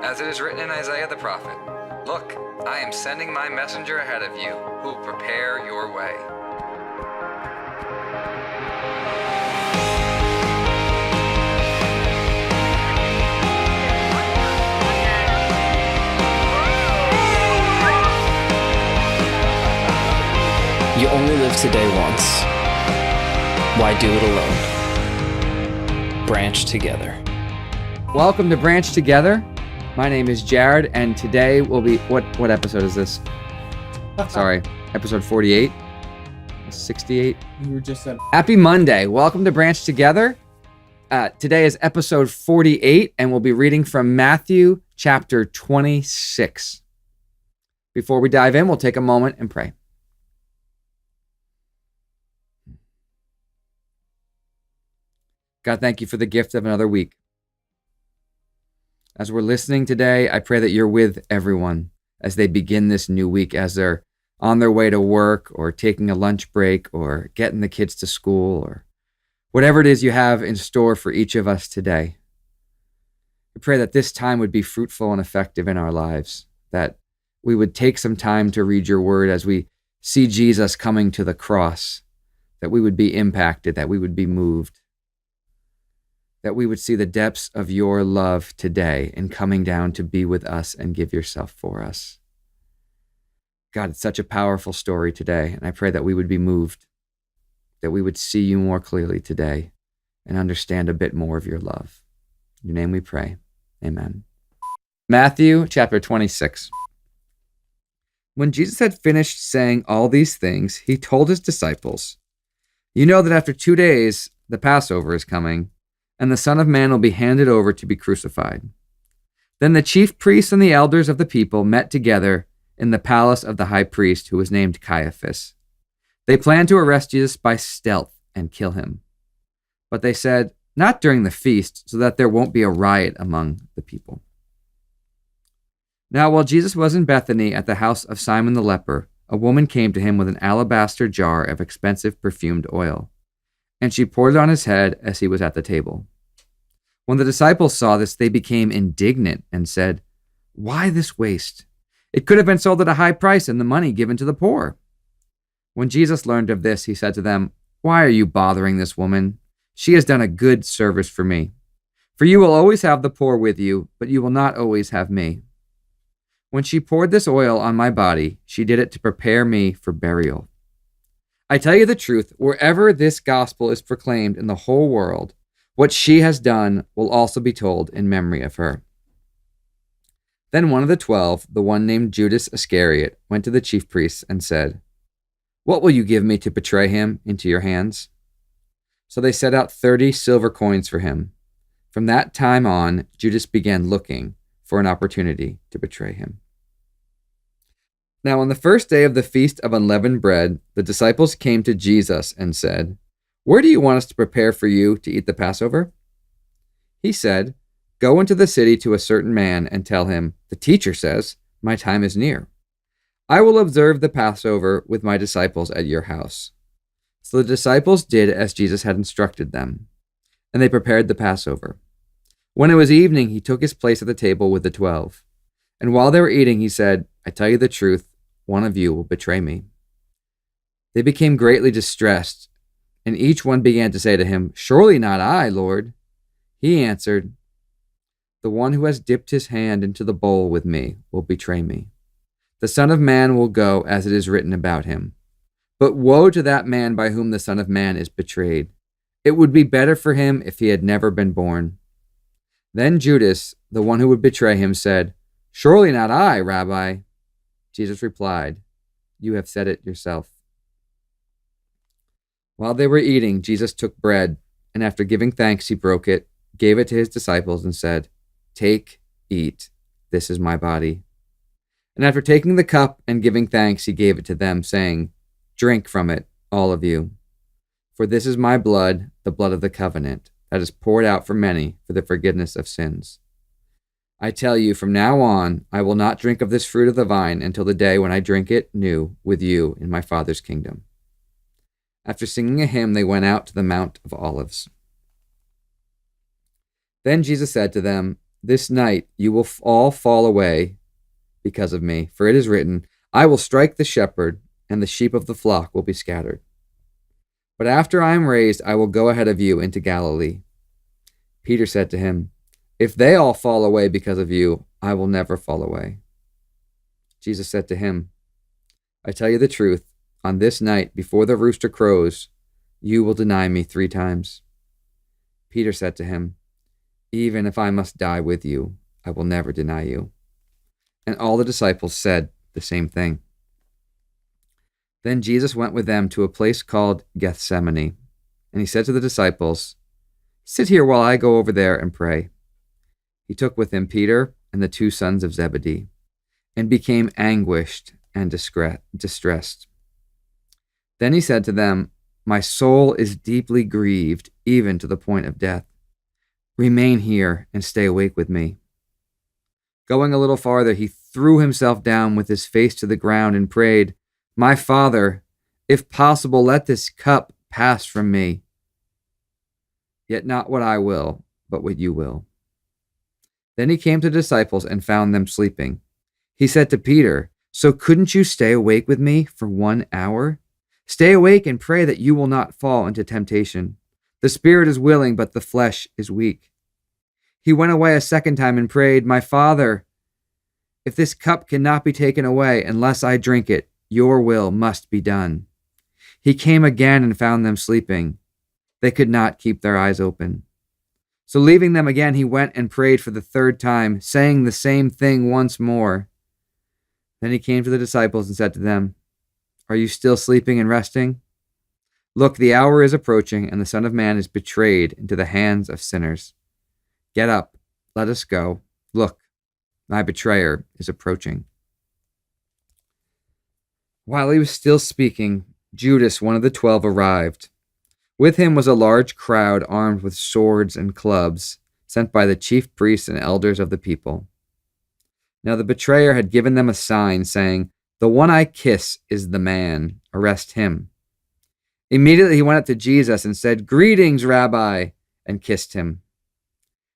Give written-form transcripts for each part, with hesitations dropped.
As it is written in Isaiah the prophet, "Look, I am sending my messenger ahead of you, who will prepare your way." You only live today once. Why do it alone? Branch together. Welcome to Branch Together. My name is Jared, and today will be what episode is this? Sorry, episode 48, 68. You were just at Happy Monday. Welcome to Branch Together. Today is episode 48, and we'll be reading from Matthew chapter 26. Before we dive in, we'll take a moment and pray. God, thank you for the gift of another week. As we're listening today, I pray that you're with everyone as they begin this new week, as they're on their way to work or taking a lunch break or getting the kids to school or whatever it is you have in store for each of us today. I pray that this time would be fruitful and effective in our lives, that we would take some time to read your word as we see Jesus coming to the cross, that we would be impacted, that we would be moved, that we would see the depths of your love today in coming down to be with us and give yourself for us. God, it's such a powerful story today, and I pray that we would be moved, that we would see you more clearly today and understand a bit more of your love. In your name we pray. Amen. Matthew chapter 26. When Jesus had finished saying all these things, he told his disciples, "You know that after 2 days the Passover is coming, and the Son of Man will be handed over to be crucified." Then the chief priests and the elders of the people met together in the palace of the high priest, who was named Caiaphas. They planned to arrest Jesus by stealth and kill him. But they said, "Not during the feast, so that there won't be a riot among the people." Now, while Jesus was in Bethany at the house of Simon the leper, a woman came to him with an alabaster jar of expensive perfumed oil, and she poured it on his head as he was at the table. When the disciples saw this, they became indignant and said, "Why this waste? It could have been sold at a high price and the money given to the poor." When Jesus learned of this, he said to them, "Why are you bothering this woman? She has done a good service for me. For you will always have the poor with you, but you will not always have me. When she poured this oil on my body, she did it to prepare me for burial. I tell you the truth, wherever this gospel is proclaimed in the whole world, what she has done will also be told in memory of her." Then one of the 12, the one named Judas Iscariot, went to the chief priests and said, "What will you give me to betray him into your hands?" So they set out 30 silver coins for him. From that time on, Judas began looking for an opportunity to betray him. Now, on the first day of the Feast of Unleavened Bread, the disciples came to Jesus and said, "Where do you want us to prepare for you to eat the Passover?" He said, "Go into the city to a certain man and tell him, 'The teacher says, my time is near. I will observe the Passover with my disciples at your house.'" So the disciples did as Jesus had instructed them, and they prepared the Passover. When it was evening, he took his place at the table with the 12. And while they were eating, he said, "I tell you the truth, one of you will betray me." They became greatly distressed, and each one began to say to him, "Surely not I, Lord." He answered, "The one who has dipped his hand into the bowl with me will betray me. The Son of Man will go as it is written about him. But woe to that man by whom the Son of Man is betrayed. It would be better for him if he had never been born." Then Judas, the one who would betray him, said, "Surely not I, Rabbi." Jesus replied, "You have said it yourself." While they were eating, Jesus took bread, and after giving thanks, he broke it, gave it to his disciples, and said, "Take, eat, this is my body." And after taking the cup and giving thanks, he gave it to them, saying, "Drink from it, all of you. For this is my blood, the blood of the covenant, that is poured out for many for the forgiveness of sins. I tell you, from now on, I will not drink of this fruit of the vine until the day when I drink it new with you in my Father's kingdom." After singing a hymn, they went out to the Mount of Olives. Then Jesus said to them, "This night you will all fall away because of me, for it is written, I will strike the shepherd, and the sheep of the flock will be scattered. But after I am raised, I will go ahead of you into Galilee." Peter said to him, "If they all fall away because of you, I will never fall away." Jesus said to him, "I tell you the truth, on this night, before the rooster crows, you will deny me 3 times. Peter said to him, "Even if I must die with you, I will never deny you." And all the disciples said the same thing. Then Jesus went with them to a place called Gethsemane, and he said to the disciples, "Sit here while I go over there and pray." He took with him Peter and the 2 sons of Zebedee, and became anguished and distressed. Then he said to them, "My soul is deeply grieved, even to the point of death. Remain here and stay awake with me." Going a little farther, he threw himself down with his face to the ground and prayed, "My Father, if possible, let this cup pass from me. Yet not what I will, but what you will." Then he came to the disciples and found them sleeping. He said to Peter, "So couldn't you stay awake with me for 1 hour? Stay awake and pray that you will not fall into temptation. The spirit is willing, but the flesh is weak." He went away a second time and prayed, "My Father, if this cup cannot be taken away unless I drink it, your will must be done." He came again and found them sleeping. They could not keep their eyes open. So leaving them again, he went and prayed for the 3rd time, saying the same thing once more. Then he came to the disciples and said to them, "Are you still sleeping and resting? Look, the hour is approaching, and the Son of Man is betrayed into the hands of sinners. Get up, let us go. Look, my betrayer is approaching." While he was still speaking, Judas, one of the 12, arrived. With him was a large crowd armed with swords and clubs, sent by the chief priests and elders of the people. Now the betrayer had given them a sign, saying, "The one I kiss is the man. Arrest him." Immediately he went up to Jesus and said, "Greetings, Rabbi," and kissed him.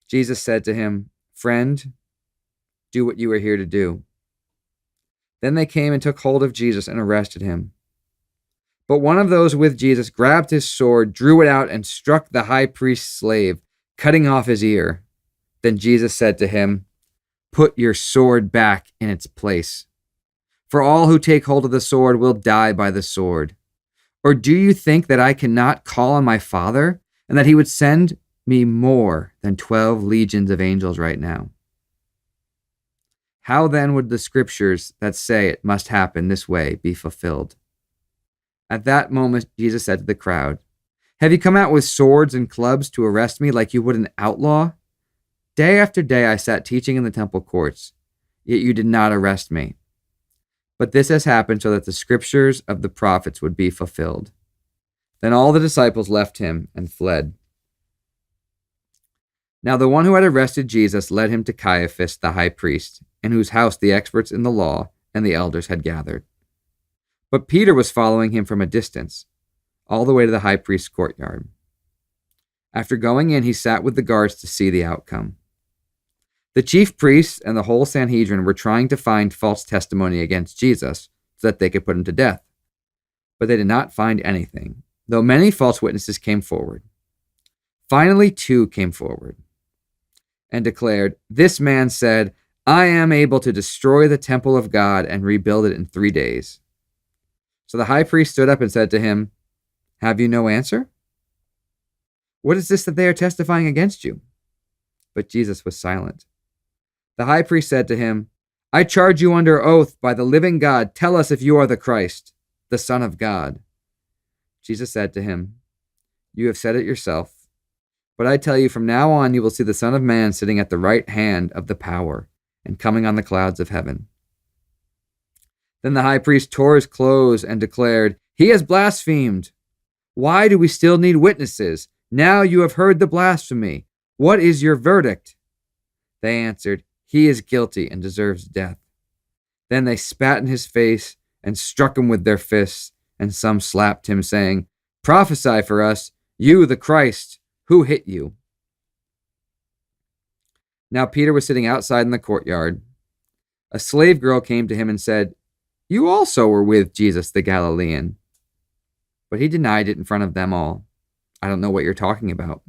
Jesus said to him, "Friend, do what you are here to do." Then they came and took hold of Jesus and arrested him. But one of those with Jesus grabbed his sword, drew it out, and struck the high priest's slave, cutting off his ear. Then Jesus said to him, "Put your sword back in its place. For all who take hold of the sword will die by the sword. Or do you think that I cannot call on my Father, and that he would send me more than 12 legions of angels right now? How then would the scriptures that say it must happen this way be fulfilled?" At that moment, Jesus said to the crowd, "Have you come out with swords and clubs to arrest me like you would an outlaw? Day after day I sat teaching in the temple courts, yet you did not arrest me. But this has happened so that the scriptures of the prophets would be fulfilled." Then all the disciples left him and fled. Now the one who had arrested Jesus led him to Caiaphas the high priest, in whose house the experts in the law and the elders had gathered. But Peter was following him from a distance, all the way to the high priest's courtyard. After going in, he sat with the guards to see the outcome. The chief priests and the whole Sanhedrin were trying to find false testimony against Jesus so that they could put him to death. But they did not find anything, though many false witnesses came forward. Finally, 2 came forward and declared, "This man said, 'I am able to destroy the temple of God and rebuild it in 3 days.'" So the high priest stood up and said to him, "Have you no answer? What is this that they are testifying against you?" But Jesus was silent. The high priest said to him, "I charge you under oath by the living God, tell us if you are the Christ, the Son of God." Jesus said to him, "You have said it yourself. But I tell you, from now on you will see the Son of Man sitting at the right hand of the power and coming on the clouds of heaven." Then the high priest tore his clothes and declared, "He has blasphemed. Why do we still need witnesses? Now you have heard the blasphemy. What is your verdict?" They answered, "He is guilty and deserves death." Then they spat in his face and struck him with their fists, and some slapped him, saying, "Prophesy for us, you the Christ, who hit you?" Now Peter was sitting outside in the courtyard. A slave girl came to him and said, "You also were with Jesus the Galilean." But he denied it in front of them all. "I don't know what you're talking about."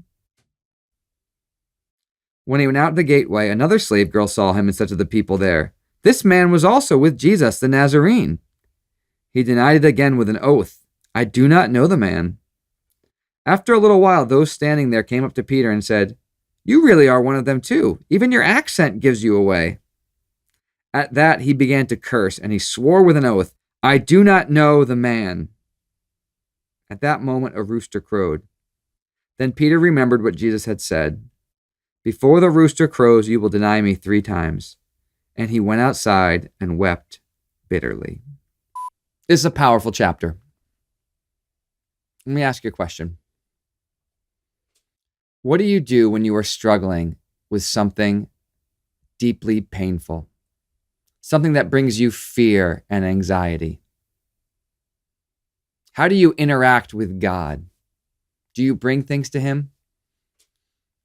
When he went out the gateway, another slave girl saw him and said to the people there, "This man was also with Jesus the Nazarene." He denied it again with an oath, "I do not know the man." After a little while, those standing there came up to Peter and said, "You really are one of them too. Even your accent gives you away." At that, he began to curse, and he swore with an oath, "I do not know the man." At that moment, a rooster crowed. Then Peter remembered what Jesus had said, "Before the rooster crows, you will deny me 3 times." And he went outside and wept bitterly. This is a powerful chapter. Let me ask you a question. What do you do when you are struggling with something deeply painful? Something that brings you fear and anxiety? How do you interact with God? Do you bring things to Him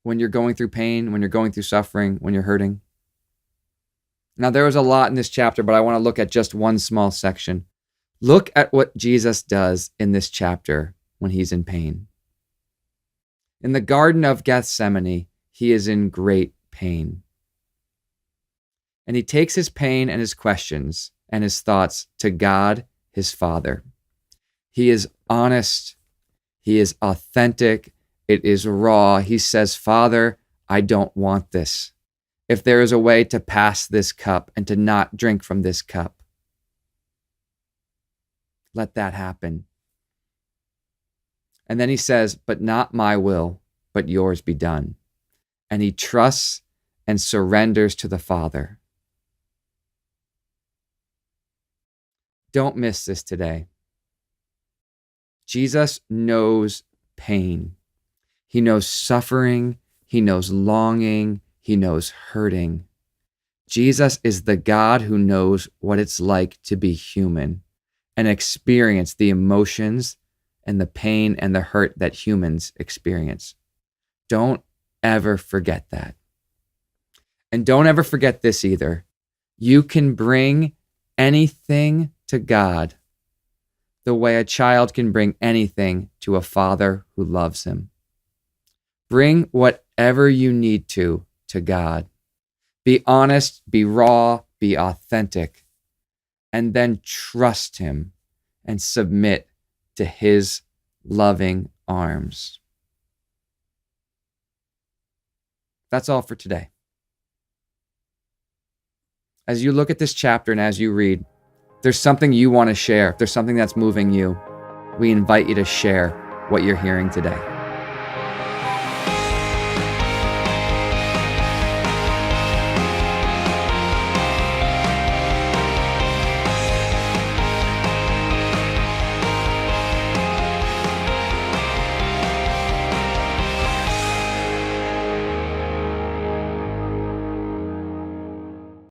when you're going through pain, when you're going through suffering, when you're hurting? Now, there is a lot in this chapter, but I want to look at just one small section. Look at what Jesus does in this chapter when he's in pain. In the Garden of Gethsemane, he is in great pain. And he takes his pain and his questions and his thoughts to God, his Father. He is honest. He is authentic. It is raw. He says, "Father, I don't want this. If there is a way to pass this cup and to not drink from this cup, let that happen." And then he says, "But not my will, but yours be done." And he trusts and surrenders to the Father. Don't miss this today. Jesus knows pain. He knows suffering. He knows longing. He knows hurting. Jesus is the God who knows what it's like to be human and experience the emotions and the pain and the hurt that humans experience. Don't ever forget that. And don't ever forget this either. You can bring anything to God the way a child can bring anything to a father who loves him. Bring whatever you need to God. Be honest, be raw, be authentic, and then trust him and submit to his loving arms. That's all for today. As you look at this chapter and as you read, if there's something you want to share, if there's something that's moving you, we invite you to share what you're hearing today.